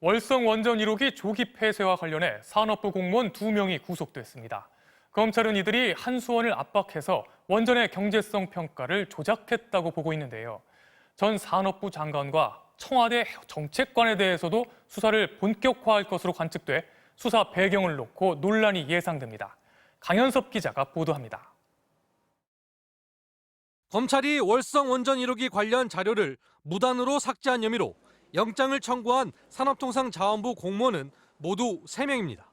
월성 원전 1호기 조기 폐쇄와 관련해 산업부 공무원 2명이 구속됐습니다. 검찰은 이들이 한수원을 압박해서 원전의 경제성 평가를 조작했다고 보고 있는데요. 전 산업부 장관과 청와대 정책관에 대해서도 수사를 본격화할 것으로 관측돼 수사 배경을 놓고 논란이 예상됩니다. 강현섭 기자가 보도합니다. 검찰이 월성 원전 1호기 관련 자료를 무단으로 삭제한 혐의로 영장을 청구한 산업통상자원부 공무원은 모두 3명입니다.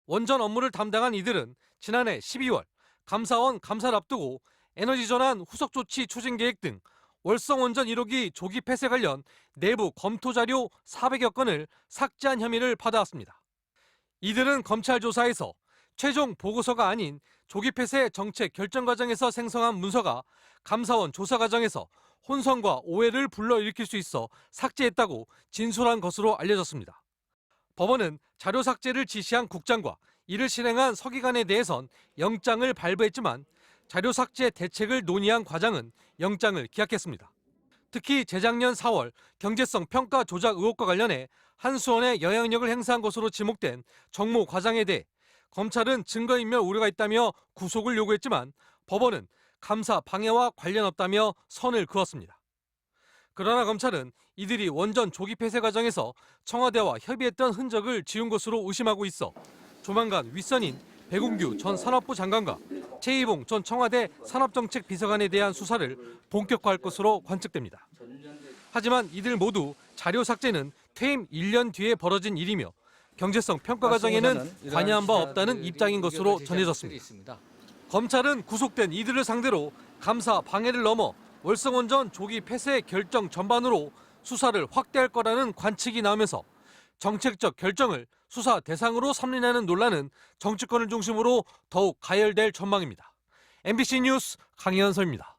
원전 업무를 담당한 이들은 지난해 12월 감사원 감사를 앞두고 에너지전환 후속조치 추진계획 등 월성 원전 1호기 조기 폐쇄 관련 내부 검토 자료 400여 건을 삭제한 혐의를 받아왔습니다. 이들은 검찰 조사에서 최종 보고서가 아닌 조기 폐쇄 정책 결정 과정에서 생성한 문서가 감사원 조사 과정에서 혼선과 오해를 불러일으킬 수 있어 삭제했다고 진술한 것으로 알려졌습니다. 법원은 자료 삭제를 지시한 국장과 이를 실행한 서기관에 대해선 영장을 발부했지만 자료 삭제 대책을 논의한 과장은 영장을 기각했습니다. 특히 재작년 4월 경제성 평가 조작 의혹과 관련해 한수원에 영향력을 행사한 것으로 지목된 정모 과장에 대해 검찰은 증거인멸 우려가 있다며 구속을 요구했지만 법원은 감사 방해와 관련 없다며 선을 그었습니다. 그러나 검찰은 이들이 원전 조기 폐쇄 과정에서 청와대와 협의했던 흔적을 지운 것으로 의심하고 있어 조만간 윗선인 백운규 전 산업부 장관과 최희봉 전 청와대 산업정책 비서관에 대한 수사를 본격화할 것으로 관측됩니다. 하지만 이들 모두 자료 삭제는 퇴임 1년 뒤에 벌어진 일이며 경제성 평가 과정에는 관여한 바 없다는 입장인 것으로 전해졌습니다. 검찰은 구속된 이들을 상대로 감사 방해를 넘어 월성원전 조기 폐쇄 결정 전반으로 수사를 확대할 거라는 관측이 나오면서 정책적 결정을 수사 대상으로 삼느냐는 논란은 정치권을 중심으로 더욱 가열될 전망입니다. MBC 뉴스 강현서입니다.